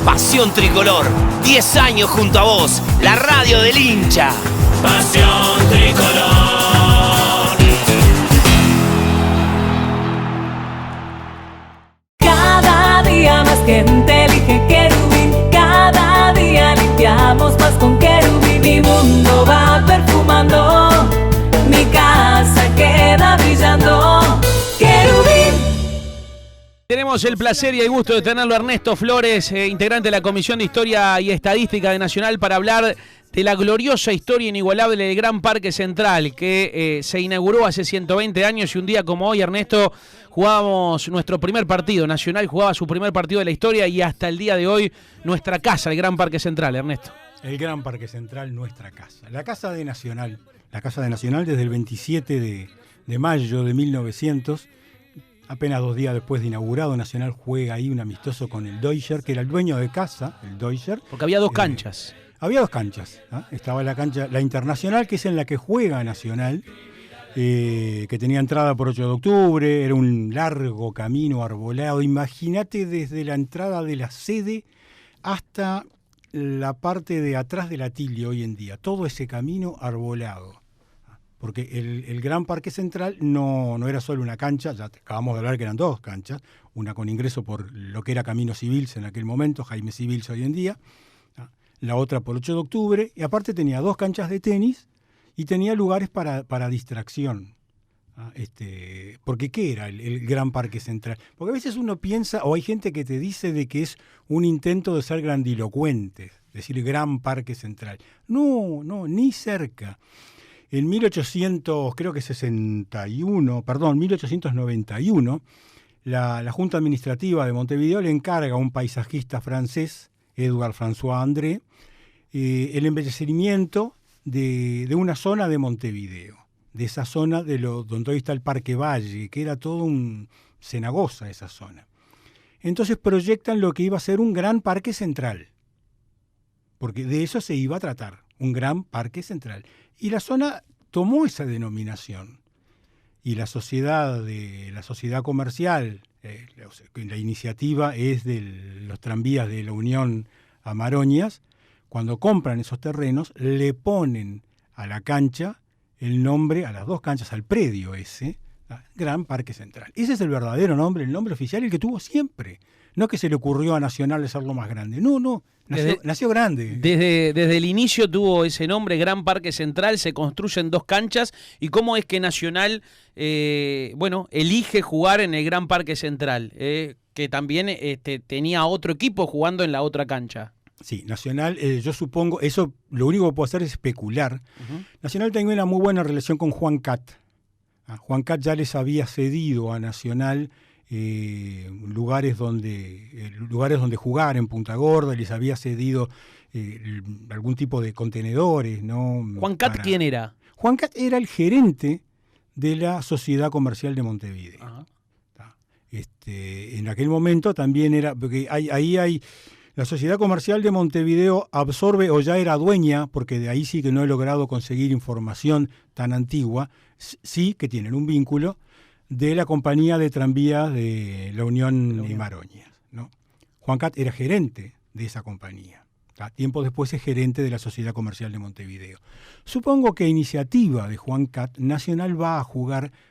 Pasión Tricolor, 10 años junto a vos, la radio del hincha. Pasión Tricolor. Cada día más gente elige Querubín, cada día limpiamos más con Querubín. Mi mundo va perfumando, mi casa queda brillando. Querubín. Tenemos el placer y el gusto de tenerlo a Ernesto Flores, integrante de la Comisión de Historia y Estadística de Nacional, para hablar de la gloriosa historia inigualable del Gran Parque Central, que se inauguró hace 120 años y un día como hoy, Ernesto, jugábamos nuestro primer partido. Nacional jugaba su primer partido de la historia y hasta el día de hoy nuestra casa, el Gran Parque Central, Ernesto. El Gran Parque Central, nuestra casa. La casa de Nacional. La casa de Nacional desde el 27 de mayo de 1900. Apenas 2 días después de inaugurado, Nacional juega ahí un amistoso con el Deutscher, que era el dueño de casa, el Deutscher. Porque había dos canchas. Había 2 canchas. ¿Eh? Estaba la cancha, la Internacional, que es en la que juega Nacional, que tenía entrada por 8 de octubre, era un largo camino arbolado. Imagínate desde la entrada de la sede hasta la parte de atrás de la Tilde hoy en día. Todo ese camino arbolado. Porque el Gran Parque Central no era solo una cancha, ya acabamos de hablar que eran 2 canchas, una con ingreso por lo que era Camino Civils en aquel momento, Jaime Civils hoy en día, la otra por 8 de octubre, y aparte tenía 2 canchas de tenis y tenía lugares para distracción. Porque ¿qué era el Gran Parque Central? Porque a veces uno piensa, o hay gente que te dice de que es un intento de ser grandilocuente, decir Gran Parque Central. No, ni cerca. En 1891, la Junta Administrativa de Montevideo le encarga a un paisajista francés, Edouard François André, el embellecimiento de una zona de Montevideo, de esa zona donde hoy está el Parque Valle, que era todo un cenagosa esa zona. Entonces proyectan lo que iba a ser un gran parque central, porque de eso se iba a tratar, un gran parque central. Y la zona tomó esa denominación. Y la sociedad comercial, la iniciativa es de los tranvías de la Unión a Maroñas, cuando compran esos terrenos, le ponen a la cancha el nombre, a las 2 canchas, al predio ese, Gran Parque Central. Ese es el verdadero nombre, el nombre oficial, el que tuvo siempre. No que se le ocurrió a Nacional hacerlo más grande. No. Nació grande. Desde el inicio tuvo ese nombre, Gran Parque Central, se construyen 2 canchas. ¿Y cómo es que Nacional elige jugar en el Gran Parque Central? Que también tenía otro equipo jugando en la otra cancha. Sí, Nacional, yo supongo, eso lo único que puedo hacer es especular. Uh-huh. Nacional tenía una muy buena relación con Juan Cat. Juan Cat ya les había cedido a Nacional lugares donde jugar en Punta Gorda, les había cedido algún tipo de contenedores, ¿no? ¿Juan Cat quién era? Juan Cat era el gerente de la Sociedad Comercial de Montevideo. Uh-huh. En aquel momento también era, porque la Sociedad Comercial de Montevideo absorbe, o ya era dueña, porque de ahí sí que no he logrado conseguir información tan antigua, sí que tienen un vínculo de la compañía de tranvías de la Unión y Maroñas, ¿no? Juan Cat era gerente de esa compañía. Tiempo después es gerente de la Sociedad Comercial de Montevideo. Supongo que a iniciativa de Juan Cat, Nacional va a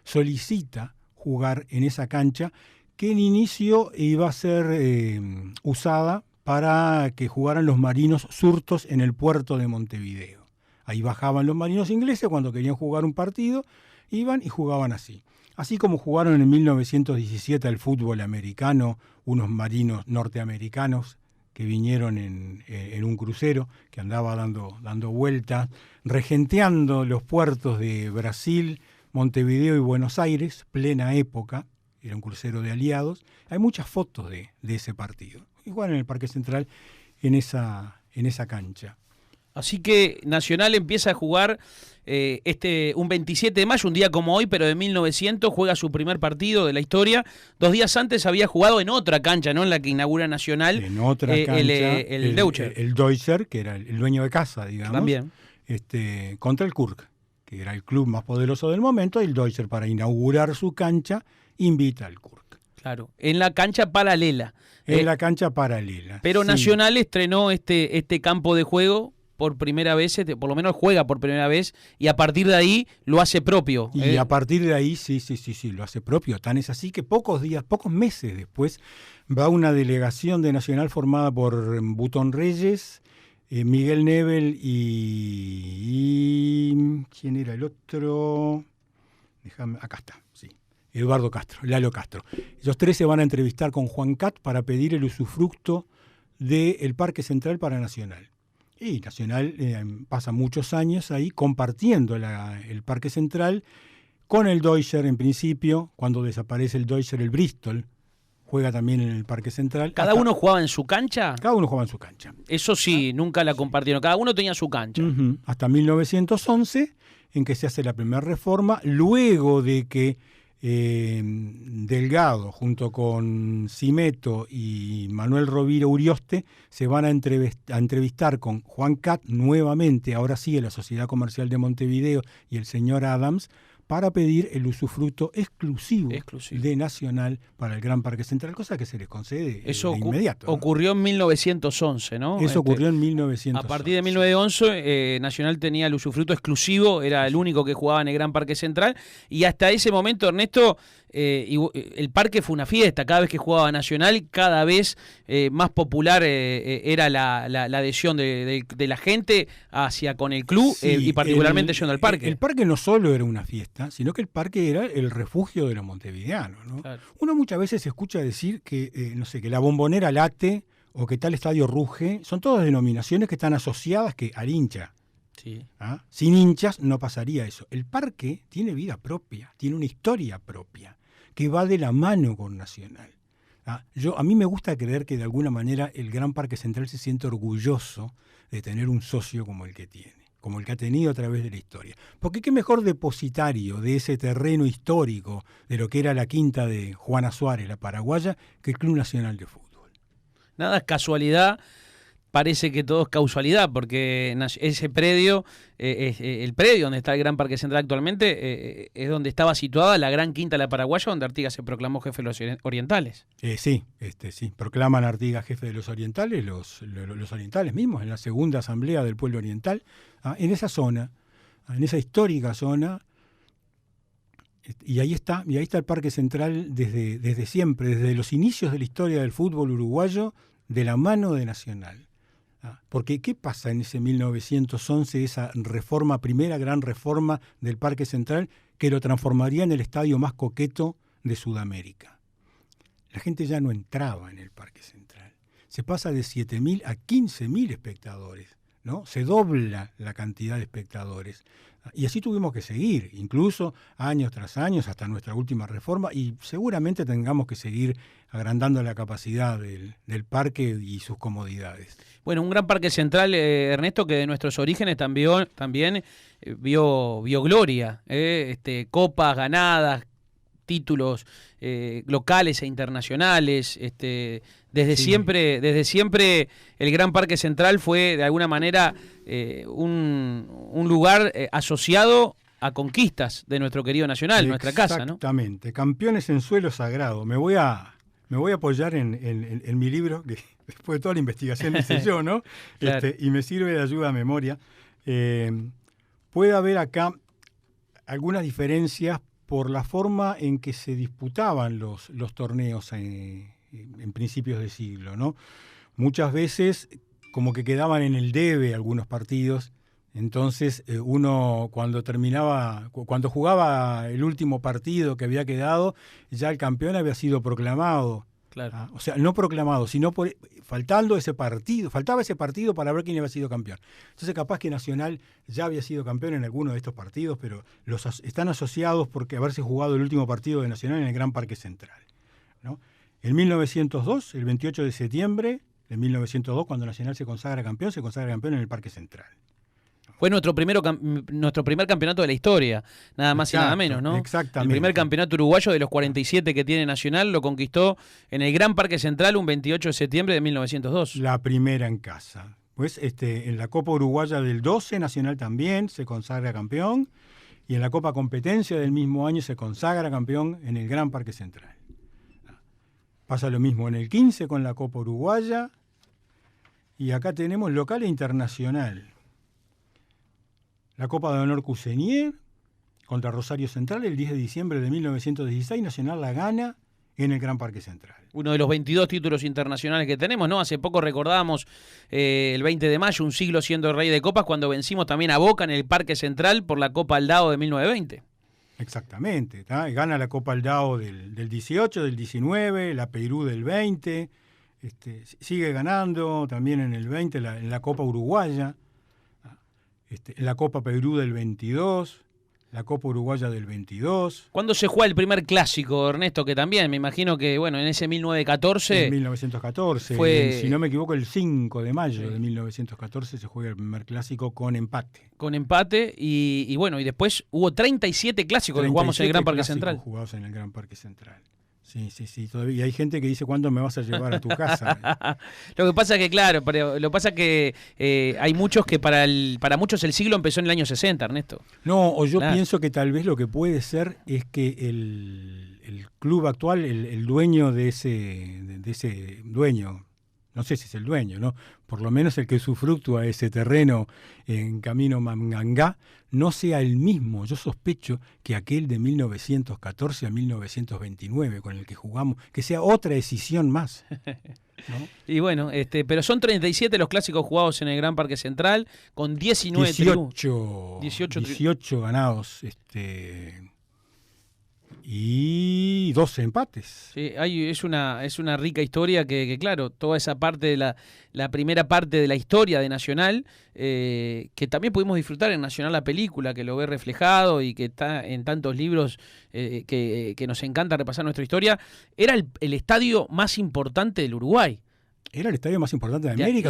solicita jugar en esa cancha que en inicio iba a ser usada para que jugaran los marinos surtos en el puerto de Montevideo. Ahí bajaban los marinos ingleses cuando querían jugar un partido, iban y jugaban así. Así como jugaron en 1917 al fútbol americano unos marinos norteamericanos que vinieron en un crucero que andaba dando vueltas, regenteando los puertos de Brasil, Montevideo y Buenos Aires, plena época, era un crucero de aliados. Hay muchas fotos de ese partido. Y jugaron en el Parque Central en esa cancha. Así que Nacional empieza a jugar un 27 de mayo, un día como hoy, pero de 1900, juega su primer partido de la historia. 2 días antes había jugado en otra cancha, ¿no? En la que inaugura Nacional. En otra cancha. El Deutscher. El Deutscher, que era el dueño de casa, digamos. También. Contra el Kurk, que era el club más poderoso del momento, y el Deutscher, para inaugurar su cancha, invita al Kurk. Claro, en la cancha paralela. En la cancha paralela. Pero sí. Nacional estrenó este campo de juego por primera vez, por lo menos juega por primera vez, y a partir de ahí lo hace propio. Y a partir de ahí, sí, lo hace propio. Tan es así que pocos meses después, va una delegación de Nacional formada por Butón Reyes, Miguel Nebel y ¿quién era el otro? Acá está, sí. Eduardo Castro, Lalo Castro. Ellos tres se van a entrevistar con Juan Cat para pedir el usufructo del Parque Central para Nacional. Y Nacional pasa muchos años ahí compartiendo el Parque Central con el Deutscher en principio. Cuando desaparece el Deutscher, el Bristol juega también en el Parque Central. ¿Cada uno jugaba en su cancha? Cada uno jugaba en su cancha. Eso sí, nunca la compartieron. Cada uno tenía su cancha. Uh-huh. Hasta 1911, en que se hace la primera reforma, luego de que Delgado, junto con Cimeto y Manuel Rovira Urioste, se van a entrevistar con Juan Cat nuevamente, ahora sí, en la Sociedad Comercial de Montevideo y el señor Adams, para pedir el usufructo exclusivo de Nacional para el Gran Parque Central, cosa que se les concede eso de inmediato. ¿No? Ocurrió en 1911, ¿no? Eso ocurrió en 1911. A partir de 1911, Nacional tenía el usufructo exclusivo, era el único que jugaba en el Gran Parque Central, y hasta ese momento, Ernesto, el parque fue una fiesta. Cada vez que jugaba Nacional, cada vez más popular era la adhesión de la gente hacia con el club, y particularmente yendo al parque. El parque no solo era una fiesta, sino que el parque era el refugio de los montevideanos, ¿no? Claro. Uno muchas veces escucha decir que, no sé, que la Bombonera late o que tal estadio ruge. Son todas denominaciones que están asociadas al hincha. Sí. ¿Ah? Sin hinchas no pasaría eso. El parque tiene vida propia, tiene una historia propia, que va de la mano con Nacional. ¿Ah? A mí me gusta creer que de alguna manera el Gran Parque Central se siente orgulloso de tener un socio como el que tiene, como el que ha tenido a través de la historia. Porque qué mejor depositario de ese terreno histórico, de lo que era la quinta de Juana Suárez, la paraguaya, que el Club Nacional de Fútbol. Nada es casualidad. Parece que todo es causalidad, porque ese predio, el predio donde está el Gran Parque Central actualmente, es donde estaba situada la Gran Quinta de la Paraguaya, donde Artigas se proclamó jefe de los orientales. Sí, proclaman a Artigas jefe de los orientales, los orientales mismos, en la segunda asamblea del pueblo oriental, en esa zona, en esa histórica zona, y ahí está el Parque Central desde siempre, desde los inicios de la historia del fútbol uruguayo, de la mano de Nacional. Porque ¿qué pasa en ese 1911, esa reforma, primera gran reforma del Parque Central, que lo transformaría en el estadio más coqueto de Sudamérica? La gente ya no entraba en el Parque Central. Se pasa de 7.000 a 15.000 espectadores, ¿no? Se dobla la cantidad de espectadores. Y así tuvimos que seguir, incluso años tras años, hasta nuestra última reforma, y seguramente tengamos que seguir agrandando la capacidad del parque y sus comodidades. Bueno, un Gran Parque Central, Ernesto, que de nuestros orígenes también vio gloria, copas ganadas, títulos locales e internacionales. Desde siempre el Gran Parque Central fue de alguna manera un lugar asociado a conquistas de nuestro querido Nacional, nuestra casa, ¿no? Exactamente, campeones en suelo sagrado. Me voy a apoyar en mi libro, que después de toda la investigación hice yo, ¿no? Claro. Y me sirve de ayuda a memoria. Puede haber acá algunas diferencias por la forma en que se disputaban los torneos en principios de siglo, ¿no? Muchas veces como que quedaban en el debe algunos partidos. Entonces uno cuando jugaba el último partido que había quedado, ya el campeón había sido proclamado. Claro. O sea, no proclamado, sino faltaba ese partido para ver quién había sido campeón. Entonces capaz que Nacional ya había sido campeón en alguno de estos partidos, pero están asociados porque haberse jugado el último partido de Nacional en el Gran Parque Central, ¿no? En 1902, el 28 de septiembre de 1902, cuando Nacional se consagra campeón en el Parque Central. Fue nuestro primer campeonato de la historia, nada más y nada menos, ¿no? Exactamente. El primer campeonato uruguayo de los 47 que tiene Nacional lo conquistó en el Gran Parque Central un 28 de septiembre de 1902. La primera en casa. Pues en la Copa Uruguaya del 12, Nacional también se consagra campeón, y en la Copa Competencia del mismo año se consagra campeón en el Gran Parque Central. Pasa lo mismo en el 15 con la Copa Uruguaya. Y acá tenemos local e internacional. La Copa de Honor Cusenier contra Rosario Central el 10 de diciembre de 1916. Nacional la gana en el Gran Parque Central. Uno de los 22 títulos internacionales que tenemos, ¿no? Hace poco recordábamos el 20 de mayo, un siglo siendo rey de copas, cuando vencimos también a Boca en el Parque Central por la Copa Aldao de 1920. Exactamente. Gana la Copa Aldao del 18, del 19, la Perú del 20. Sigue ganando también en el 20 en la Copa Uruguaya, en la Copa Perú del 22, la Copa Uruguaya del 22. ¿Cuándo se juega el primer clásico, Ernesto? Que también, me imagino que, bueno, en ese 1914... En 1914, fue... si no me equivoco, el 5 de mayo de 1914 se juega el primer clásico con empate. Con empate, y bueno, y después hubo 37 clásicos que jugamos en el Gran Parque Central. Jugados en el Gran Parque Central. Sí, todavía. Y hay gente que dice, ¿cuándo me vas a llevar a tu casa? Lo que pasa que, claro, pero lo que pasa que hay muchos que para muchos el siglo empezó en el año 60, Ernesto. No, o yo pienso que tal vez lo que puede ser es que el club actual, el dueño de ese dueño, no sé si es el dueño, ¿no? Por lo menos el que usufructúa ese terreno en Camino Mangangá, no sea el mismo. Yo sospecho que aquel de 1914 a 1929 con el que jugamos, que sea otra decisión más, ¿no? Y bueno, pero son 37 los clásicos jugados en el Gran Parque Central, con 19 18 ganados, y 12 empates. Sí, es una rica historia que claro, toda esa parte de la primera parte de la historia de Nacional, que también pudimos disfrutar en Nacional la película, que lo ve reflejado y que está en tantos libros que nos encanta repasar nuestra historia, era el estadio más importante del Uruguay. Era el estadio más importante de América,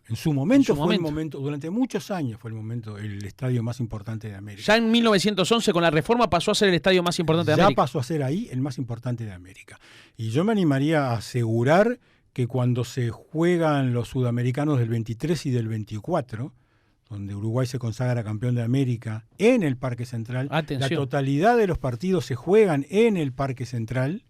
En su momento fue el momento, durante muchos años fue el estadio más importante de América. Ya en 1911 con la reforma pasó a ser el estadio más importante de América. Ya pasó a ser ahí el más importante de América. Y yo me animaría a asegurar que cuando se juegan los sudamericanos del 23 y del 24, donde Uruguay se consagra campeón de América en el Parque Central, la totalidad de los partidos se juegan en el Parque Central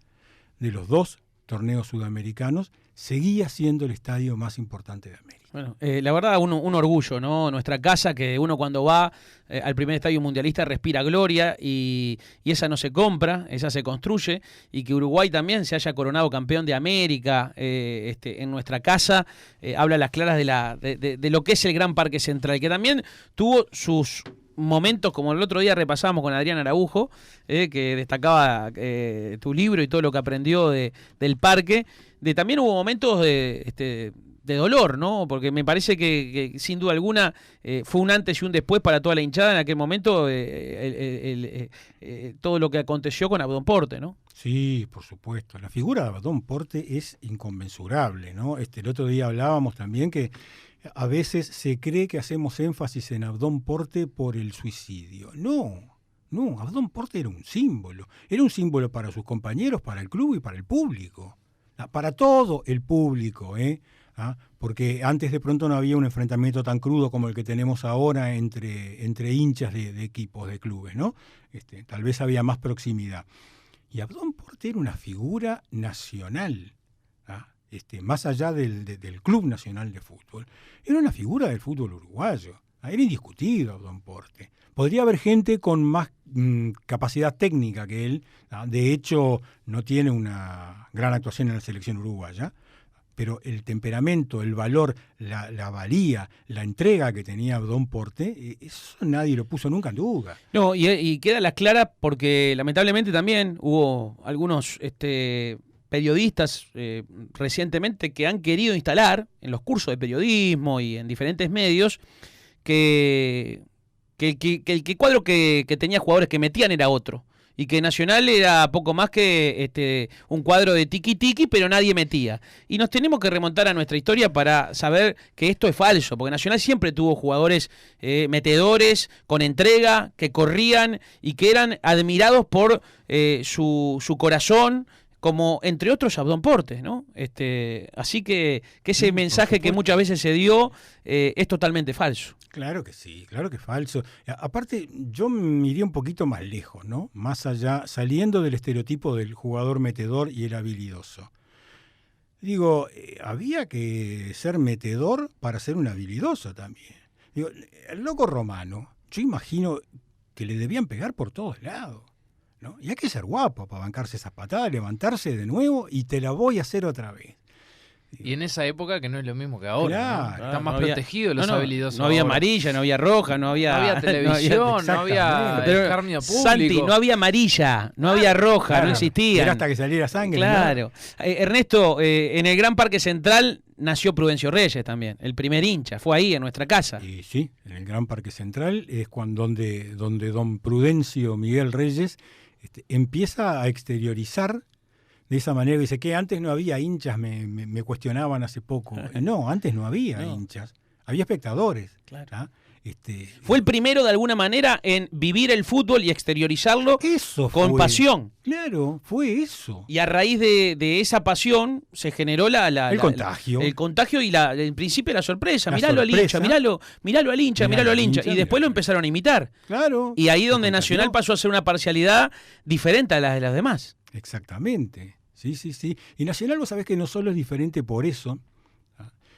de los dos torneos sudamericanos, seguía siendo el estadio más importante de América. Bueno, la verdad, un orgullo, ¿no? Nuestra casa, que uno cuando va al primer estadio mundialista respira gloria y esa no se compra, esa se construye, y que Uruguay también se haya coronado campeón de América en nuestra casa, habla a las claras de lo que es el Gran Parque Central, que también tuvo sus momentos, como el otro día repasamos con Adrián Araujo, que destacaba tu libro y todo lo que aprendió del parque, también hubo momentos de dolor, ¿no? Porque me parece que sin duda alguna fue un antes y un después para toda la hinchada en aquel momento, todo lo que aconteció con Abdón Porte, ¿no? Sí, por supuesto. La figura de Abdón Porte es inconmensurable, ¿no? El otro día hablábamos también que a veces se cree que hacemos énfasis en Abdón Porte por el suicidio. No, Abdón Porte era un símbolo para sus compañeros, para el club y para el público, para todo el público, porque antes de pronto no había un enfrentamiento tan crudo como el que tenemos ahora entre hinchas de equipos, de clubes, ¿no? Tal vez había más proximidad. Y Abdón Porte era una figura nacional, más allá del Club Nacional de Fútbol, era una figura del fútbol uruguayo. Era indiscutido Abdón Porte. Podría haber gente con más capacidad técnica que él. De hecho, no tiene una gran actuación en la selección uruguaya, pero el temperamento, el valor, la valía, la entrega que tenía Abdón Porte, eso nadie lo puso nunca en duda. No, y queda la clara porque lamentablemente también hubo algunos periodistas recientemente que han querido instalar en los cursos de periodismo y en diferentes medios que el cuadro que tenía jugadores que metían era otro, y que Nacional era poco más que un cuadro de tiki-tiki, pero nadie metía. Y nos tenemos que remontar a nuestra historia para saber que esto es falso, porque Nacional siempre tuvo jugadores metedores, con entrega, que corrían y que eran admirados por su corazón, como entre otros Abdón Porte, ¿no? Así que ese mensaje que muchas veces se dio es totalmente falso. Claro que sí, claro que es falso. Aparte, yo me iría un poquito más lejos, ¿no? Más allá, saliendo del estereotipo del jugador metedor y el habilidoso. Digo, había que ser metedor para ser un habilidoso también. Digo, el loco Romano, yo imagino que le debían pegar por todos lados, ¿no? Y hay que ser guapo para bancarse esas patadas, levantarse de nuevo y te la voy a hacer otra vez. Y en esa época que no es lo mismo que ahora. Claro. ¿no? Están más No había- protegidos los habilidosos. No había ahora. amarilla, no había roja, no había televisión, no había exactamente. escarnio público. Santi, no había amarilla, no había roja, Claro, no existía. Era hasta que saliera sangre. Claro. Ernesto, en el Gran Parque Central nació Prudencio Reyes también, el primer hincha, fue ahí en nuestra casa. Y sí, en el Gran Parque Central es donde don Prudencio Miguel Reyes empieza a exteriorizar de esa manera. Dice que antes no había hinchas, me cuestionaban hace poco. No, antes no había hinchas, había espectadores. Claro. ¿Ah? Fue el primero de alguna manera en vivir el fútbol y exteriorizarlo Eso con fue. pasión. Claro, fue eso. Y a raíz de esa pasión se generó El contagio. el contagio y en principio la sorpresa. La Miralo al hincha, sorpresa. miralo al hincha, miralo al hincha. Y después lo empezaron a imitar. Claro. Y ahí donde Se Nacional contagió. pasó a ser una parcialidad diferente a la de las demás. Exactamente. Sí, sí, sí. Y Nacional, vos sabés que no solo es diferente por eso,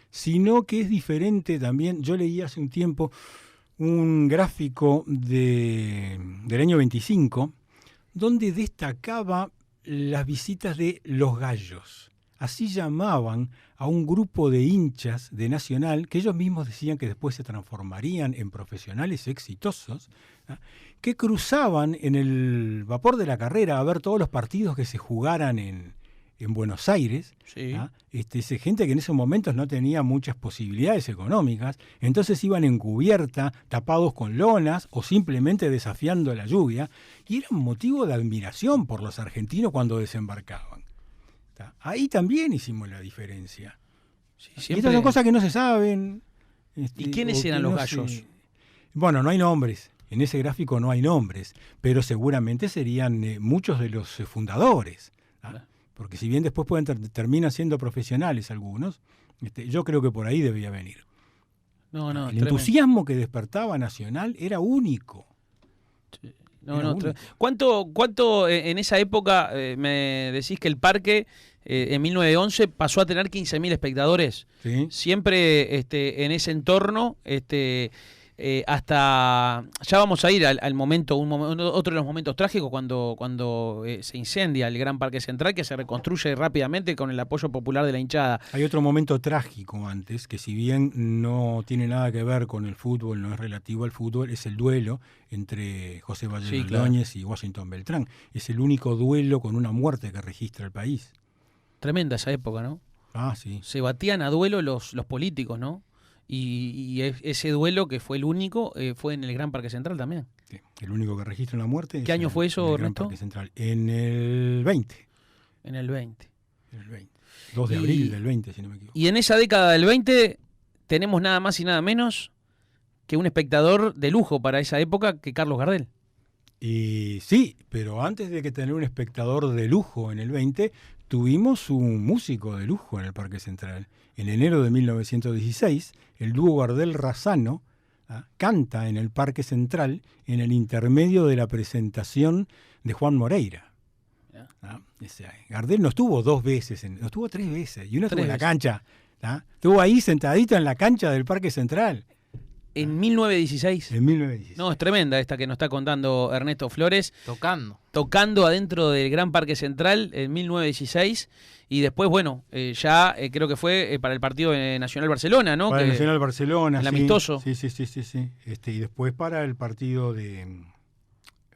sino que es diferente también. Yo leí hace un tiempo un gráfico del año 25, donde destacaba las visitas de los gallos. Así llamaban a un grupo de hinchas de Nacional, que ellos mismos decían que después se transformarían en profesionales exitosos, que cruzaban en el vapor de la carrera a ver todos los partidos que se jugaran en Buenos Aires. Sí. Gente que en esos momentos no tenía muchas posibilidades económicas, entonces iban en cubierta, tapados con lonas o simplemente desafiando la lluvia, y era un motivo de admiración por los argentinos cuando desembarcaban. Ahí también hicimos la diferencia. Sí, Y siempre- estas son cosas que no se saben. ¿Y quiénes o eran que los no gallos? Bueno, no hay nombres. En ese gráfico no hay nombres, pero seguramente serían muchos de los fundadores. Porque si bien después terminan siendo profesionales algunos, yo creo que por ahí debía venir. No, no, El tremendo. entusiasmo que despertaba Nacional era único. No, Era no, único. ¿Cuánto en esa época me decís que el parque en 1911 pasó a tener 15.000 espectadores? ¿Sí? Siempre en ese entorno, hasta ya vamos a ir al momento, otro de los momentos trágicos cuando se incendia el Gran Parque Central, que se reconstruye rápidamente con el apoyo popular de la hinchada. Hay otro momento trágico antes, que si bien no tiene nada que ver con el fútbol, no es relativo al fútbol, es el duelo entre José Valle Sí, Ordóñez y Washington Beltrán. Es el único duelo con una muerte que registra el país. Tremenda esa época, ¿no? Ah, sí. Se batían a duelo los políticos, ¿no? Y ese duelo, que fue el único, fue en el Gran Parque Central también. Sí, el único que registra una muerte. ¿Qué año fue eso, en el Gran Ernesto? Parque Central. En el 20. En el 20. En el 20. 2 de Y- abril del 20, si no me equivoco. Y en esa década del 20 tenemos nada más y nada menos que un espectador de lujo para esa época que Carlos Gardel. Y sí, pero antes de que tener un espectador de lujo en el 20, tuvimos un músico de lujo en el Parque Central. En enero de 1916, el dúo Gardel-Razzano canta en el Parque Central en el intermedio de la presentación de Juan Moreira. Gardel no estuvo 2 veces, no estuvo 3 veces, y uno estuvo en la veces. cancha. Estuvo ahí sentadito en la cancha del Parque Central En 1916. en 1916. No, es tremenda esta que nos está contando Ernesto Flores, Tocando. adentro del Gran Parque Central en 1916. Y después, bueno, ya creo que fue para el partido de Nacional Barcelona, ¿no? Para el Que- Nacional Barcelona. el sí. amistoso. Sí. Y después para el partido de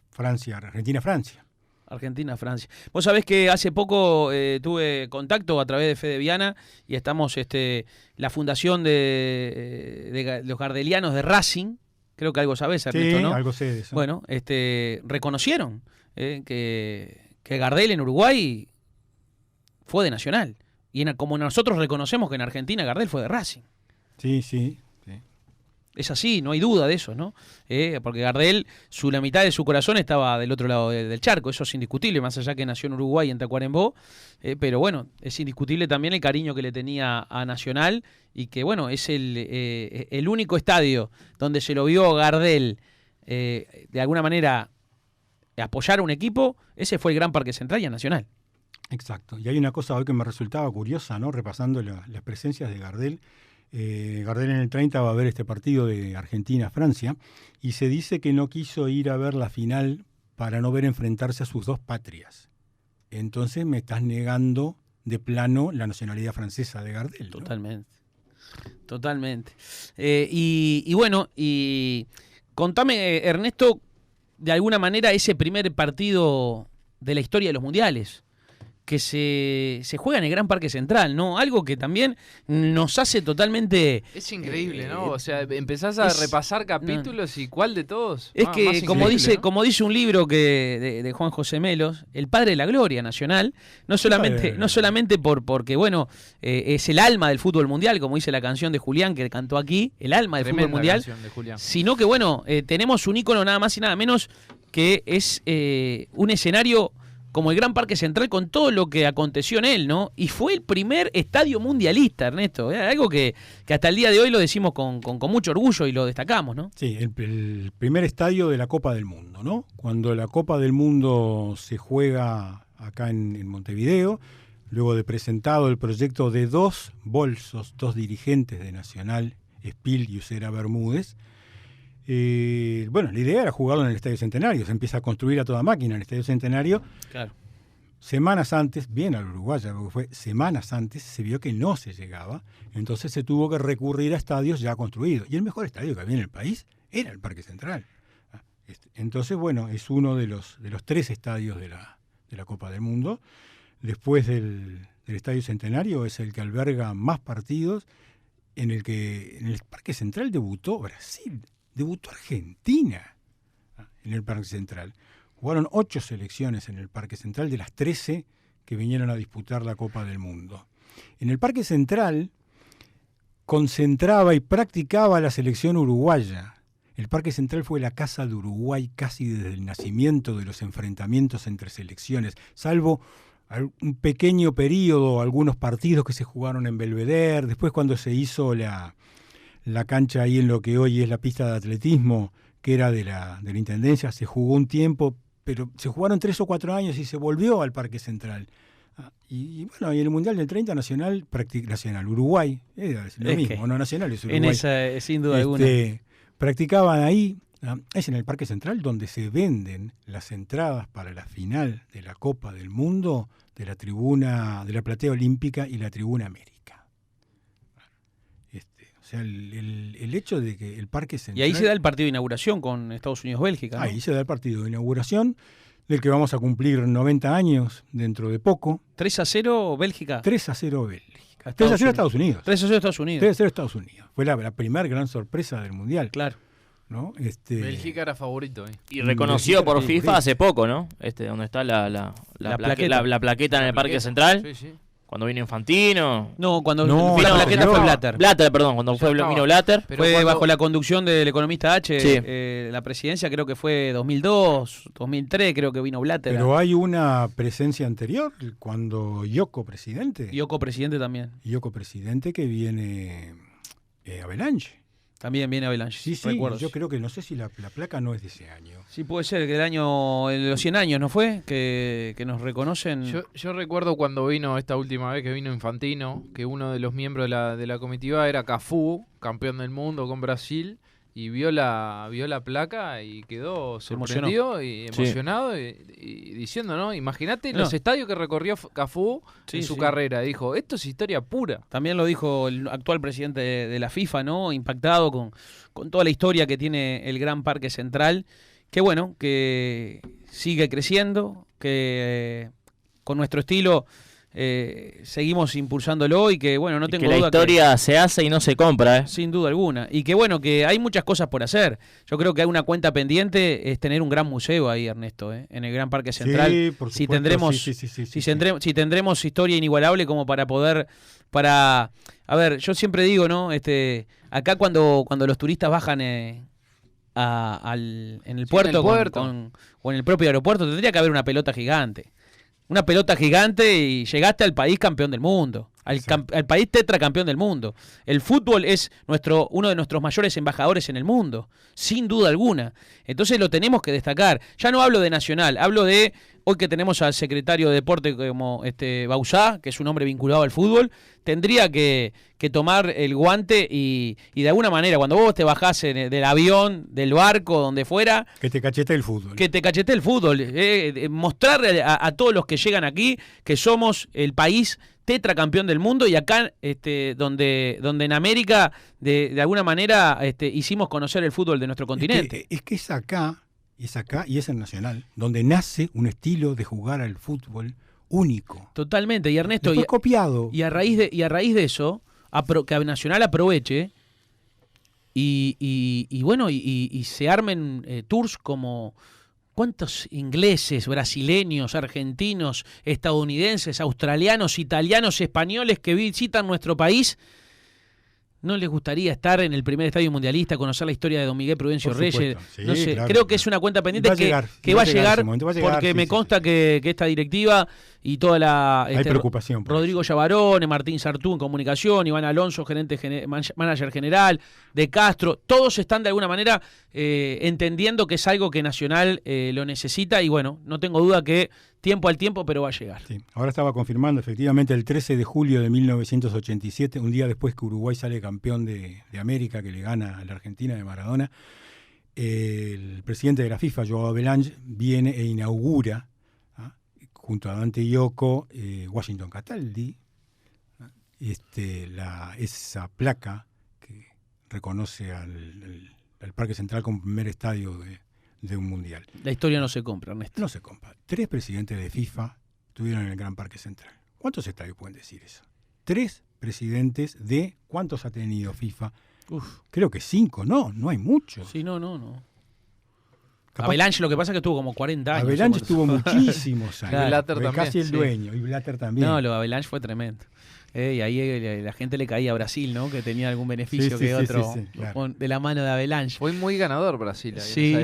Francia, Argentina-Francia. Argentina-Francia. Vos sabés que hace poco tuve contacto a través de Fede Viana y estamos, la fundación de los gardelianos de Racing, creo que algo sabés, Ernesto, Sí, ¿no? algo sé de eso. Bueno, reconocieron que Gardel en Uruguay fue de Nacional. Y como nosotros reconocemos que en Argentina Gardel fue de Racing. Sí. Es así, no hay duda de eso, ¿no? Porque Gardel, la mitad de su corazón estaba del otro lado del charco, eso es indiscutible, más allá que nació en Uruguay, en Tacuarembó, pero bueno, es indiscutible también el cariño que le tenía a Nacional y que, bueno, es el único estadio donde se lo vio Gardel de alguna manera apoyar a un equipo, ese fue el Gran Parque Central y a Nacional. Exacto. Y hay una cosa hoy que me resultaba curiosa, ¿no? Repasando las presencias de Gardel. Gardel en el 30 va a ver este partido de Argentina-Francia y se dice que no quiso ir a ver la final para no ver enfrentarse a sus dos patrias. Entonces me estás negando de plano la nacionalidad francesa de Gardel, ¿no? Totalmente. Y bueno, y contame, Ernesto, de alguna manera ese primer partido de la historia de los mundiales que se juega en el Gran Parque Central, ¿no? Algo que también nos hace totalmente... Es increíble, ¿no? O sea, empezás a repasar capítulos y ¿cuál de todos? Es que, más como dice, ¿no? como dice un libro de Juan José Melos, el padre de la gloria nacional, no solamente porque, bueno, es el alma del fútbol mundial, como dice la canción de Julián que cantó aquí, el alma del Tremenda fútbol mundial, canción de Julián. sino que, bueno, tenemos un ícono nada más y nada menos que es un escenario como el Gran Parque Central con todo lo que aconteció en él, ¿no? Y fue el primer estadio mundialista, Ernesto. Algo que hasta el día de hoy lo decimos con mucho orgullo y lo destacamos, ¿no? Sí, el primer estadio de la Copa del Mundo, ¿no? Cuando la Copa del Mundo se juega acá en Montevideo, luego de presentado el proyecto de dos dirigentes de Nacional, Espil y Usera Bermúdez. Bueno, la idea era jugarlo en el Estadio Centenario. Se empieza a construir a toda máquina en el Estadio Centenario. Claro. Semanas antes, bien al uruguaya, porque fue semanas antes, se vio que no se llegaba. Entonces se tuvo que recurrir a estadios ya construidos. Y el mejor estadio que había en el país era el Parque Central. Entonces, bueno, es uno de los 3 estadios de la Copa del Mundo. Después del Estadio Centenario es el que alberga más partidos, en el Parque Central debutó Brasil. Debutó Argentina en el Parque Central. Jugaron 8 selecciones en el Parque Central de las 13 que vinieron a disputar la Copa del Mundo. En el Parque Central concentraba y practicaba la selección uruguaya. El Parque Central fue la casa de Uruguay casi desde el nacimiento de los enfrentamientos entre selecciones, salvo un pequeño periodo, algunos partidos que se jugaron en Belvedere, después cuando se hizo la cancha ahí en lo que hoy es la pista de atletismo, que era de la Intendencia, se jugó un tiempo, pero se jugaron 3 o 4 años y se volvió al Parque Central. Y bueno, y en el Mundial del 30 Nacional, Uruguay, es lo mismo, no Nacional es Uruguay. En esa, sin duda alguna. Practicaban ahí, es en el Parque Central donde se venden las entradas para la final de la Copa del Mundo de la tribuna, de la platea olímpica y la tribuna América. O sea, el hecho de que el Parque Central... Y ahí se da el partido de inauguración con Estados Unidos-Bélgica, ¿no? Ahí se da el partido de inauguración, del que vamos a cumplir 90 años dentro de poco. 3-0 Bélgica. 3-0 Bélgica. 3-0 Estados Unidos. 3-0 Estados Unidos. 3-0 Estados Unidos. Fue la primera gran sorpresa del Mundial. Claro. ¿No? Bélgica era favorito. Y reconocido por FIFA hace poco, ¿no? Donde está la plaqueta en el Parque Central. Sí, sí. Cuando vino Infantino. No, la plaqueta fue Blatter. Cuando vino Blatter. Fue bajo la conducción del economista H. Sí. La presidencia creo que fue 2002, 2003 creo que vino Blatter. Pero hay una presencia anterior, cuando Yoko presidente. Yoko presidente también. Yoko presidente que viene Avalanche. También viene Avalanche. Sí, recuerdos. Yo creo que no sé si la placa no es de ese año. Sí, puede ser, que de los 100 años, ¿no fue? Que nos reconocen. Yo recuerdo cuando vino esta última vez que vino Infantino, que uno de los miembros de la comitiva era Cafú, campeón del mundo con Brasil, y vio la placa y quedó sorprendido y emocionado y diciendo, ¿no? Imagínate los estadios que recorrió Cafú en su carrera. Dijo, esto es historia pura. También lo dijo el actual presidente de la FIFA, ¿no? Impactado con toda la historia que tiene el Gran Parque Central. Que bueno, que sigue creciendo, que con nuestro estilo... seguimos impulsándolo y que bueno, no tengo duda que la historia se hace y no se compra, sin duda alguna, y que bueno, que hay muchas cosas por hacer. Yo creo que hay una cuenta pendiente, es tener un gran museo ahí, Ernesto, en el Gran Parque Central. Sí, por supuesto. Si tendremos historia inigualable como para a ver, yo siempre digo, ¿no? Acá cuando los turistas bajan en el puerto, o en el propio aeropuerto, tendría que haber una pelota gigante. Una pelota gigante y llegaste al país campeón del mundo. al país tetracampeón del mundo. El fútbol es uno de nuestros mayores embajadores en el mundo, sin duda alguna. Entonces lo tenemos que destacar. Ya no hablo de Nacional, hablo de hoy que tenemos al secretario de Deporte como Bauzá, que es un hombre vinculado al fútbol, tendría que tomar el guante y de alguna manera, cuando vos te bajás del avión, del barco, donde fuera... Que te cachete el fútbol. Que te cachete el fútbol. Mostrarle a todos los que llegan aquí que somos el país tetracampeón del mundo y acá donde en América de alguna manera hicimos conocer el fútbol de nuestro continente. Es que es acá y es en Nacional, donde nace un estilo de jugar al fútbol único. Totalmente, y Ernesto, fue copiado. Y a raíz de eso, que Nacional aproveche y bueno, y se armen tours como ¿cuántos ingleses, brasileños, argentinos, estadounidenses, australianos, italianos, españoles que visitan nuestro país? ¿No les gustaría estar en el primer estadio mundialista, conocer la historia de Don Miguel Prudencio Reyes? Sí, no sé, claro, creo que es una cuenta pendiente que va a llegar, porque me consta que esta directiva y toda la... Hay preocupación. Rodrigo Yavarone, Martín Sartú en comunicación, Iván Alonso, manager general, De Castro, todos están de alguna manera entendiendo que es algo que Nacional lo necesita y bueno, no tengo duda que tiempo al tiempo, pero va a llegar. Sí. Ahora estaba confirmando, efectivamente, el 13 de julio de 1987, un día después que Uruguay sale campeón de América, que le gana a la Argentina de Maradona, el presidente de la FIFA, Joao Havelange, viene e inaugura, junto a Dante Yoko, Washington Cataldi, esa placa que reconoce al Parque Central como primer estadio de un mundial. La historia no se compra, Ernesto. No se compra. 3 presidentes de FIFA estuvieron en el Gran Parque Central. ¿Cuántos estadios pueden decir eso? 3 presidentes de... ¿Cuántos ha tenido FIFA? Creo que 5, no hay muchos. Sí, no. Havelange lo que pasa es que estuvo como 40 años. Havelange estuvo muchísimos años. Claro, Blatter también, casi el dueño. Y Blatter también. No, lo de Havelange fue tremendo. Y ahí la gente le caía a Brasil, ¿no? Que tenía algún beneficio otro claro. De la mano de Havelange. Fue muy ganador Brasil. Sí.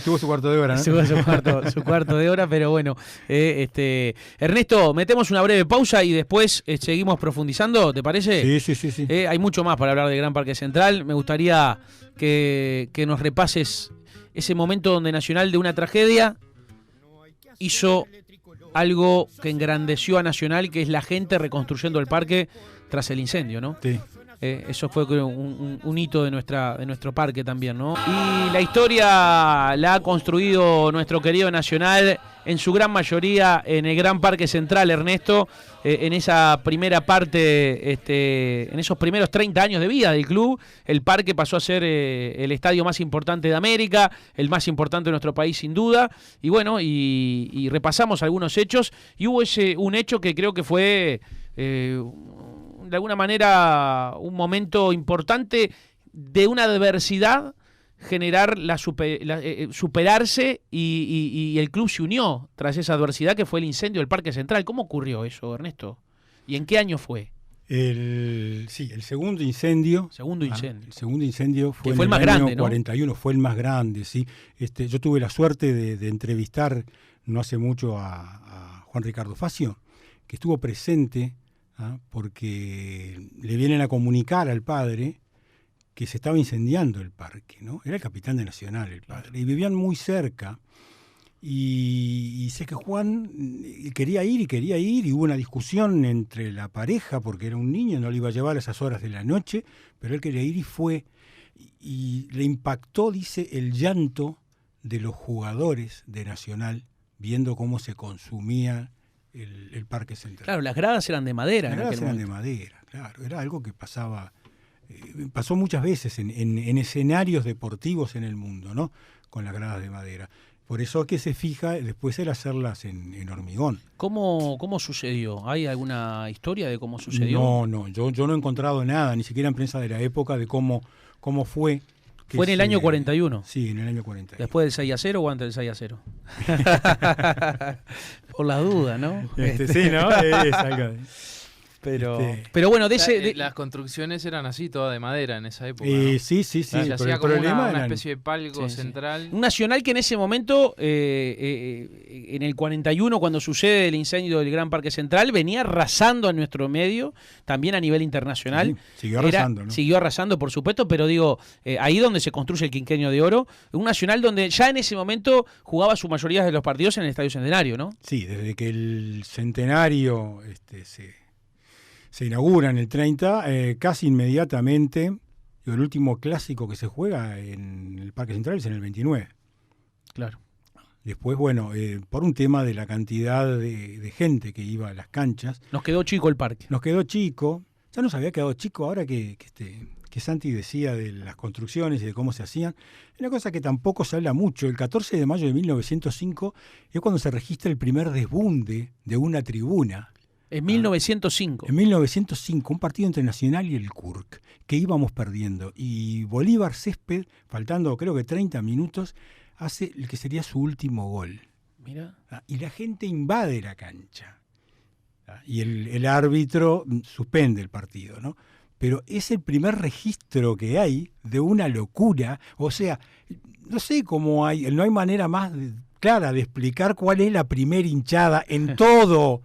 Tuvo su cuarto de hora, ¿no? Tuvo su cuarto de hora, pero bueno. Ernesto, metemos una breve pausa y después seguimos profundizando, ¿te parece? Sí. Hay mucho más para hablar del Gran Parque Central. Me gustaría que nos repases ese momento donde Nacional, de una tragedia, hizo algo que engrandeció a Nacional, que es la gente reconstruyendo el parque tras el incendio, ¿no? Sí. Eso fue un hito de nuestro parque también, ¿no? Y la historia la ha construido nuestro querido Nacional en su gran mayoría en el Gran Parque Central, Ernesto, en esa primera parte, en esos primeros 30 años de vida del club. El parque pasó a ser el estadio más importante de América, el más importante de nuestro país sin duda, y bueno, y repasamos algunos hechos, y hubo un hecho que creo que fue de alguna manera un momento importante de una adversidad, generar superarse y el club se unió tras esa adversidad que fue el incendio del Parque Central. ¿Cómo ocurrió eso, Ernesto? ¿Y en qué año fue? El segundo incendio. El segundo incendio fue el en más el año grande, ¿no? 41, fue el más grande, sí. Yo tuve la suerte de entrevistar no hace mucho a Juan Ricardo Facio, que estuvo presente, porque le vienen a comunicar al padre que se estaba incendiando el parque, ¿no? Era el capitán de Nacional, el padre, y vivían muy cerca. Y sé que Juan quería ir, y hubo una discusión entre la pareja, porque era un niño, no lo iba a llevar a esas horas de la noche, pero él quería ir y fue. Y le impactó, dice, el llanto de los jugadores de Nacional, viendo cómo se consumía el Parque Central. Claro, las gradas eran de madera. Las gradas eran de madera, claro. Era algo que pasó muchas veces en escenarios deportivos en el mundo, ¿no? Con las gradas de madera. Por eso que se fija después el hacerlas en hormigón. ¿Cómo sucedió? ¿Hay alguna historia de cómo sucedió? No, yo no he encontrado nada, ni siquiera en prensa de la época, de cómo fue. Fue en el año 41. Sí, en el año 41. ¿Después del 6-0 o antes del 6-0? Por la duda, ¿no? Sí, ¿no? Es algo Pero bueno, las construcciones eran así, todas de madera en esa época. Sí. Se hacía como una especie de palco central. Un Nacional que en ese momento, en el 41, cuando sucede el incendio del Gran Parque Central, venía arrasando en nuestro medio, también a nivel internacional. Sí, siguió arrasando, ¿no? Siguió arrasando, por supuesto, pero digo, ahí donde se construye el Quinquenio de Oro, un Nacional donde ya en ese momento jugaba su mayoría de los partidos en el Estadio Centenario, ¿no? Sí, desde que el Centenario se inaugura en el 30, casi inmediatamente, el último clásico que se juega en el Parque Central es en el 29. Claro. Después, bueno, por un tema de la cantidad de gente que iba a las canchas. Nos quedó chico el parque. Nos quedó chico. Ya nos había quedado chico ahora que Santi decía de las construcciones y de cómo se hacían. Una cosa que tampoco se habla mucho. El 14 de mayo de 1905 es cuando se registra el primer desbunde de una tribuna. En 1905. En 1905, un partido entre Nacional y el Kurk, que íbamos perdiendo. Y Bolívar Césped, faltando creo que 30 minutos, hace el que sería su último gol. Mira. Y la gente invade la cancha. Y el árbitro suspende el partido, ¿no? Pero es el primer registro que hay de una locura. O sea, no sé cómo no hay manera más clara de explicar cuál es la primera hinchada en todo.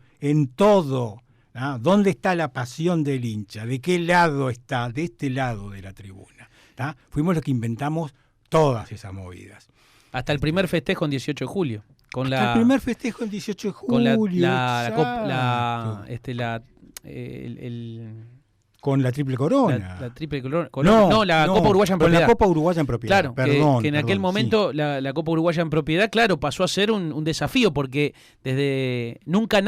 ¿Dónde está la pasión del hincha? ¿De qué lado está? De este lado de la tribuna. Fuimos los que inventamos todas esas movidas. Hasta el primer festejo en 18 de julio. El primer festejo en 18 de julio. Con la triple corona. La triple corona. La Copa Uruguaya en propiedad. Con la Copa Uruguaya en propiedad. Claro, que en aquel momento la Copa Uruguaya en propiedad, claro, pasó a ser un desafío porque desde nunca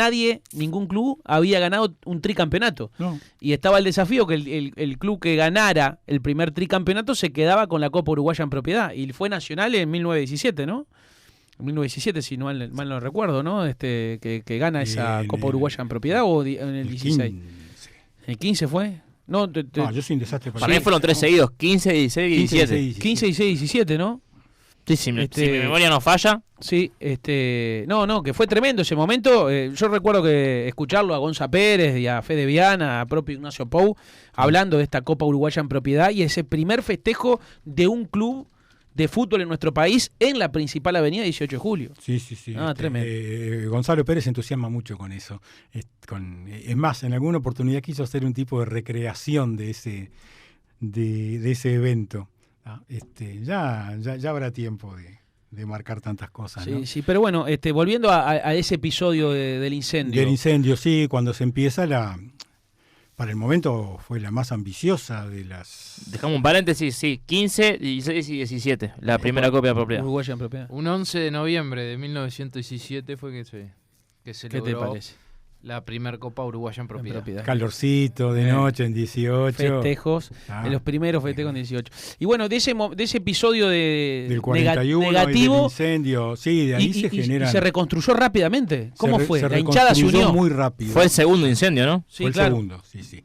ningún club había ganado un tricampeonato. No. Y estaba el desafío que el club que ganara el primer tricampeonato se quedaba con la Copa Uruguaya en propiedad. Y fue Nacional en 1917, ¿no? En 1917, si mal no recuerdo, ¿no? Que gana esa Copa Uruguaya en propiedad o en el 16. ¿El 15 fue? No, yo soy un desastre. Para mí fueron 3 seguidos, 15, 16 y 17. 15, 16 y 17, ¿no? Sí, si mi memoria no falla. Sí, no, que fue tremendo ese momento. Yo recuerdo que escucharlo a Gonza Pérez y a Fede Viana, a propio Ignacio Pou, hablando de esta Copa Uruguaya en propiedad y ese primer festejo de un club de fútbol en nuestro país en la principal avenida 18 de julio. Sí. Tremendo. Gonzalo Pérez se entusiasma mucho con eso. Es más, en alguna oportunidad quiso hacer un tipo de recreación de ese evento. Ya habrá tiempo de marcar tantas cosas, ¿no? Sí, pero bueno, volviendo a ese episodio del incendio. Del incendio, sí, cuando se empieza para el momento fue la más ambiciosa de las... Dejamos un paréntesis, sí, 15, 16 y 17, la primera Copa de propiedad. Uruguaya en propiedad. Un 11 de noviembre de 1917 fue que se ¿Qué logró te parece? la primera Copa Uruguaya en propiedad. Calorcito de noche en 18. Festejos, en los primeros festejos en 18. Y bueno, de ese episodio del 41 negativo, del incendio, sí, de ahí se generan... Y se reconstruyó rápidamente. ¿Cómo fue? La hinchada se unió muy rápido. Fue el segundo incendio, ¿no? Sí, fue claro. El segundo, sí.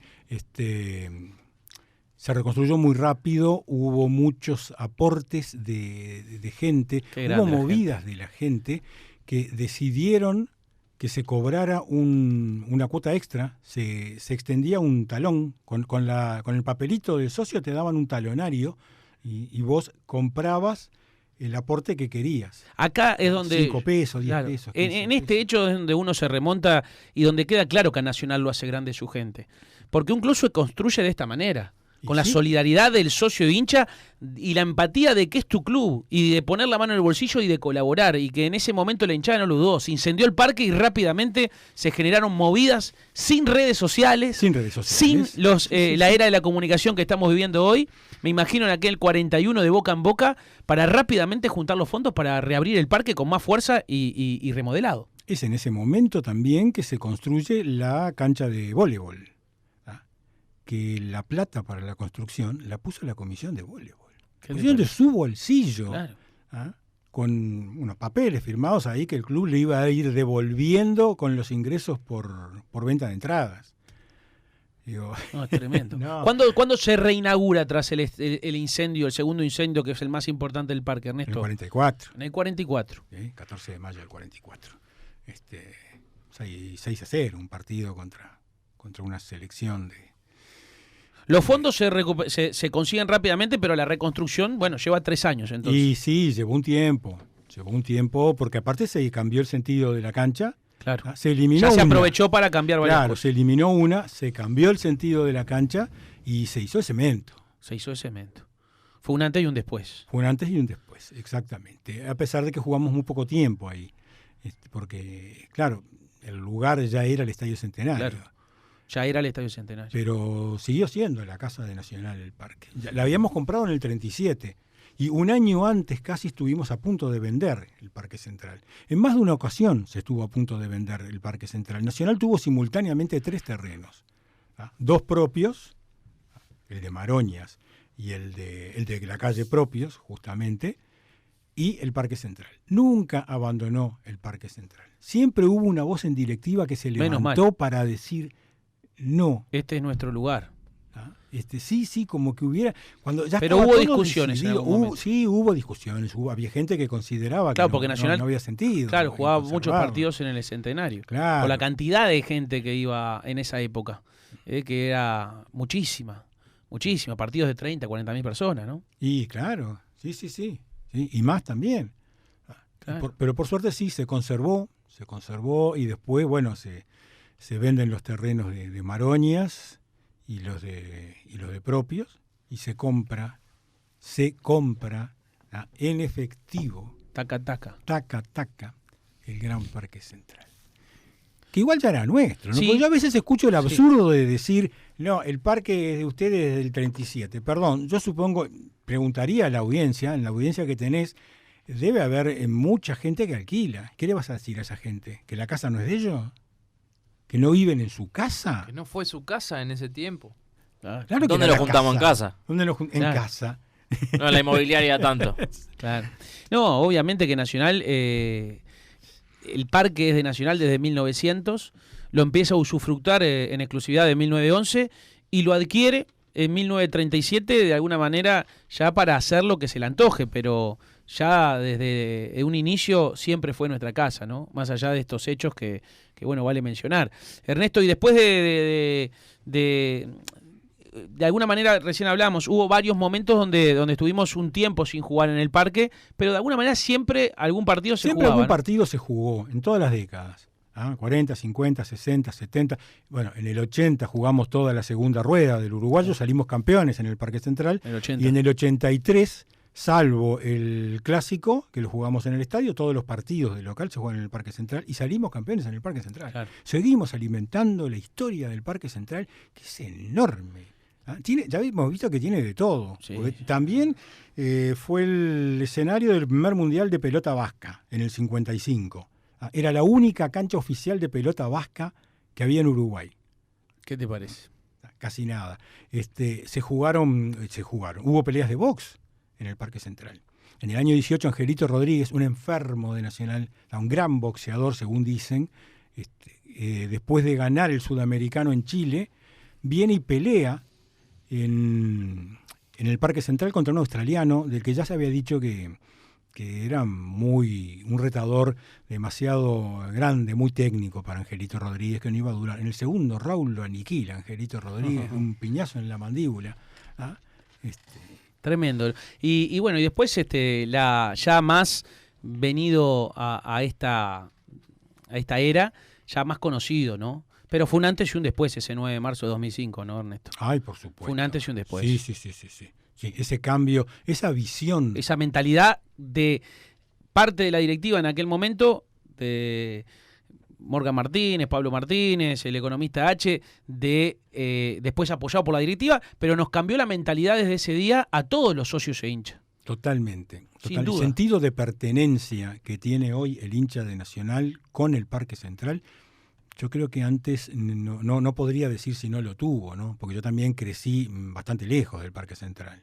Se reconstruyó muy rápido, hubo muchos aportes de gente, hubo movidas de la gente que decidieron que se cobrara una cuota extra, se extendía un talón, con el papelito del socio te daban un talonario y vos comprabas el aporte que querías. Acá es donde... 5 pesos, 10 pesos. En este hecho es donde uno se remonta y donde queda claro que a Nacional lo hace grande su gente. Porque un club se construye de esta manera. Con la solidaridad del socio de hincha y la empatía de que es tu club y de poner la mano en el bolsillo y de colaborar, y que en ese momento la hinchada no lo dudó, se incendió el parque y rápidamente se generaron movidas sin redes sociales, sin la era de la comunicación que estamos viviendo hoy. Me imagino en aquel 41 de boca en boca para rápidamente juntar los fondos para reabrir el parque con más fuerza y remodelado. Es en ese momento también que se construye la cancha de voleibol, que la plata para la construcción la puso la comisión de voleibol. Comisión de su bolsillo. Claro. Con unos papeles firmados ahí que el club le iba a ir devolviendo con los ingresos por venta de entradas. Digo, tremendo. No. ¿Cuándo se reinaugura tras el incendio, el segundo incendio, que es el más importante del parque, Ernesto? En el 44. En el 44. 14 de mayo del 44. 6-0, un partido contra contra una selección de... Los fondos se consiguen rápidamente, pero la reconstrucción, bueno, lleva 3 años entonces. Y sí, llevó un tiempo, porque aparte se cambió el sentido de la cancha. Claro. Se eliminó ya se una. aprovechó para cambiar varias Claro, cosas. se eliminó una, se cambió el sentido de la cancha y se hizo de cemento. Se hizo de cemento. Fue un antes y un después. Fue un antes y un después, exactamente. A pesar de que jugamos muy poco tiempo ahí. Porque, claro, el lugar ya era el Estadio Centenario. Claro. Ya era el Estadio Centenario. Pero siguió siendo la Casa de Nacional el parque. La habíamos comprado en el 37 y un año antes casi estuvimos a punto de vender el Parque Central. En más de una ocasión se estuvo a punto de vender el Parque Central. Nacional tuvo simultáneamente 3 terrenos. 2 propios, el de Maroñas y el de la calle Propios, justamente, y el Parque Central. Nunca abandonó el Parque Central. Siempre hubo una voz en directiva que se levantó para decir... No. Este es nuestro lugar. Sí, como que hubiera... Cuando ya pero hubo discusiones en algún momento. Sí, hubo discusiones. Había gente que consideraba claro, que porque Nacional, no había sentido. Claro, jugaba muchos partidos en el Centenario. Claro. Por la cantidad de gente que iba en esa época, que era muchísima. Partidos de 30, 40 mil personas, ¿no? Y claro, sí. Y más también. Claro. Pero por suerte sí, se conservó y después, bueno, se venden los terrenos de Maroñas y los de Propios y se compra en efectivo taca el Gran Parque Central, que igual ya era nuestro, ¿no? Sí. Porque yo a veces escucho el absurdo de decir, no, el parque es de ustedes es del 37. Perdón, yo supongo, preguntaría a la audiencia, en la audiencia que tenés, debe haber mucha gente que alquila. ¿Qué le vas a decir a esa gente? ¿Que la casa no es de ellos? ¿Que no viven en su casa? Que no fue su casa en ese tiempo. Claro que ¿Dónde era lo juntamos en casa? ¿Dónde en casa? No, la inmobiliaria tanto. Claro. No, obviamente que Nacional, el parque es de Nacional desde 1900, lo empieza a usufructar en exclusividad de 1911 y lo adquiere en 1937 de alguna manera ya para hacer lo que se le antoje, pero ya desde un inicio siempre fue nuestra casa, ¿no? Más allá de estos hechos que bueno, vale mencionar. Ernesto, y después de alguna manera, recién hablamos, hubo varios momentos donde estuvimos un tiempo sin jugar en el parque, pero de alguna manera siempre algún partido se jugaba. Siempre algún ¿no? partido se jugó, en todas las décadas. 40, 50, 60, 70. Bueno, en el 80 jugamos toda la segunda rueda del uruguayo, salimos campeones en el Parque Central. El 80. Y en el 83, salvo el clásico, que lo jugamos en el estadio, todos los partidos del local se juegan en el Parque Central y salimos campeones en el Parque Central. Claro. Seguimos alimentando la historia del Parque Central, que es enorme. Ya hemos visto que tiene de todo. Sí. También fue el escenario del primer mundial de pelota vasca en el 55. Era la única cancha oficial de pelota vasca que había en Uruguay. ¿Qué te parece? Casi nada. Se jugaron. Hubo peleas de box en el Parque Central. En el año 18, Angelito Rodríguez, un enfermo de Nacional, un gran boxeador, según dicen, después de ganar el Sudamericano en Chile, viene y pelea en el Parque Central contra un australiano del que ya se había dicho que era un retador demasiado grande, muy técnico para Angelito Rodríguez, que no iba a durar. En el segundo round lo aniquila Angelito Rodríguez, un piñazo en la mandíbula. Tremendo. Y bueno, y después ya más venido a esta era, ya más conocido, ¿no? Pero fue un antes y un después ese 9 de marzo de 2005, ¿no, Ernesto? Ay, por supuesto. Fue un antes y un después. Sí. Sí, ese cambio, esa visión. Esa mentalidad de parte de la directiva en aquel momento, de Morgan Martínez, Pablo Martínez, el economista H, después apoyado por la directiva, pero nos cambió la mentalidad desde ese día a todos los socios e hinchas. Totalmente. Sin duda. El sentido de pertenencia que tiene hoy el hincha de Nacional con el Parque Central, yo creo que antes no podría decir si no lo tuvo, ¿no? Porque yo también crecí bastante lejos del Parque Central,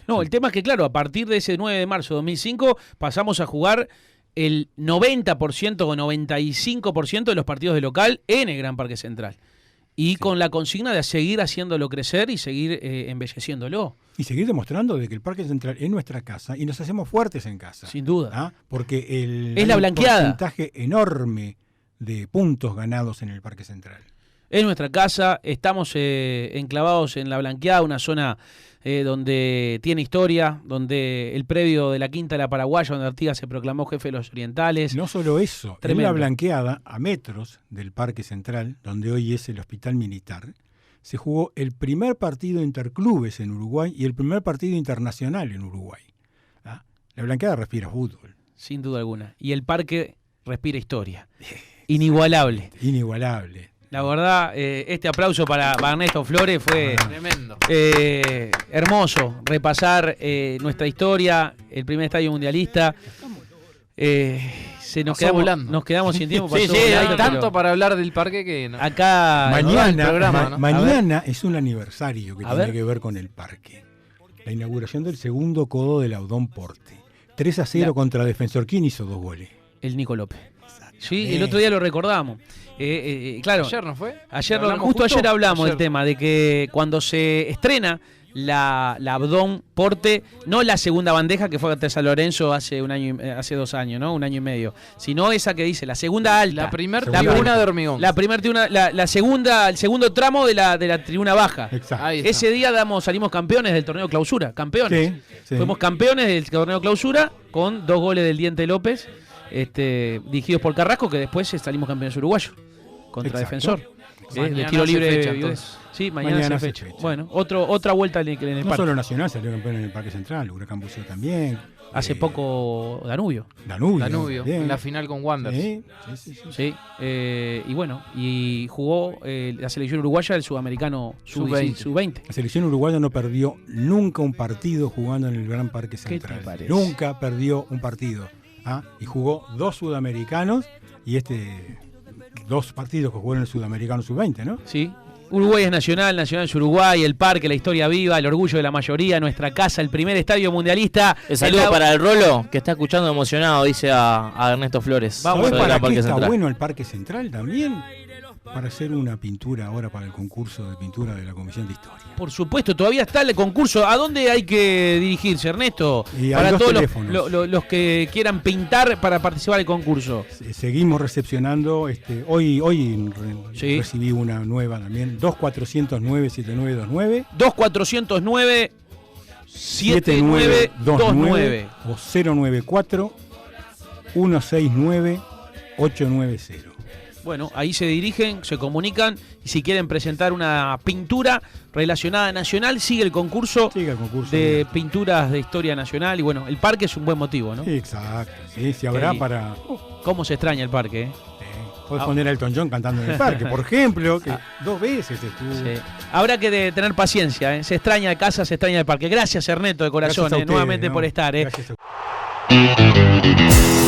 ¿no? El tema es que, claro, a partir de ese 9 de marzo de 2005 pasamos a jugar el 90% o 95% de los partidos de local en el Gran Parque Central. Y con la consigna de seguir haciéndolo crecer y seguir embelleciéndolo. Y seguir demostrando de que el Parque Central es nuestra casa y nos hacemos fuertes en casa. Sin duda. Porque es la blanqueada. Un porcentaje enorme de puntos ganados en el Parque Central. Es nuestra casa, estamos enclavados en La Blanqueada, una zona donde tiene historia, donde el predio de la Quinta de la Paraguaya, donde Artigas se proclamó jefe de los orientales. No solo eso, Tremendo. en La Blanqueada, a metros del Parque Central, donde hoy es el Hospital Militar, se jugó el primer partido interclubes en Uruguay y el primer partido internacional en Uruguay. ¿Ah? La Blanqueada respira fútbol. Sin duda alguna. Y el parque respira historia. Inigualable. Inigualable. La verdad, este aplauso para Ernesto Flores fue Tremendo. hermoso. Repasar nuestra historia, el primer estadio mundialista. Nos quedamos sin tiempo. Sí, pasó hay volando, tanto pero para hablar del parque que no. acá Mañana, programa, ¿no? mañana es un aniversario que A tiene ver. que ver con el parque. La inauguración del segundo codo del Audón Porte. 3-0 contra Defensor. ¿Quién hizo 2 goles? el Nico López. Sí, el otro día lo recordamos. Claro, Ayer no fue. Justo ayer hablamos del tema de que cuando se estrena la Audón Porte, no la segunda bandeja que fue a San Lorenzo hace 2 años, ¿no? 1 año y medio, sino esa que dice la segunda alta, La primer Segunda tribuna alta. de hormigón. la primer tribuna, la segunda, el segundo tramo de la tribuna baja. Exacto. Ahí está. Ese día salimos campeones del torneo clausura, campeones. Sí. Fuimos campeones del torneo clausura con 2 goles del Diente López, dirigidos por Carrasco, que después salimos campeones uruguayos contra Exacto. Defensor. De Mañana tiro hace libre fecha, de entonces. Sí, mañana Mañana hace hace fecha. fecha. Bueno, otra vuelta en el No parque. solo Nacional salió campeón en el Parque Central, Huracán Buceo también. Hace poco Danubio. Danubio, bien. en la final con Wanderers. Sí. Sí, y bueno, y jugó la selección uruguaya el sudamericano Sub-20. sub-20. La selección uruguaya no perdió nunca un partido jugando en el Gran Parque ¿Qué Central. te parece? Nunca perdió un partido. ¿Ah? Y jugó 2 sudamericanos y 2 partidos que jugó en el Sudamericano Sub-20, ¿no? Sí. Uruguay es nacional es Uruguay, el parque, la historia viva, el orgullo de la mayoría, nuestra casa, el primer estadio mundialista. El saludo para el Rolo, que está escuchando emocionado, dice a Ernesto Flores. Vamos, ¿Sabés sobre para la qué Parque está Central. bueno el Parque Central también? Para hacer una pintura ahora para el concurso de pintura de la Comisión de Historia. Por supuesto, todavía está el concurso. ¿A dónde hay que dirigirse, Ernesto? Y hay Para 2 todos teléfonos. los que quieran pintar para participar del concurso. Seguimos recepcionando, hoy Sí. recibí una nueva también, 2409-7929. 2409 7929 o 094-169-890. Bueno, ahí se dirigen, se comunican y si quieren presentar una pintura relacionada a Nacional, sigue el concurso Sigue el concurso. de pinturas de historia nacional y bueno, el parque es un buen motivo, ¿no? Sí, exacto, sí, si habrá Qué para... ¿Cómo se extraña el parque? Podés poner a Elton John cantando en el parque, por ejemplo, que 2 veces estuvo. Sí. Habrá que tener paciencia, ¿eh? Se extraña de casa, se extraña del parque. Gracias, Ernesto, de corazón, Gracias a ustedes, nuevamente ¿no? por estar. Gracias a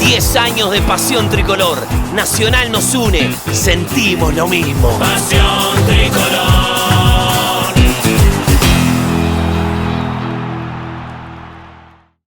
10 años de pasión tricolor. Nacional nos une. Sentimos lo mismo. Pasión tricolor.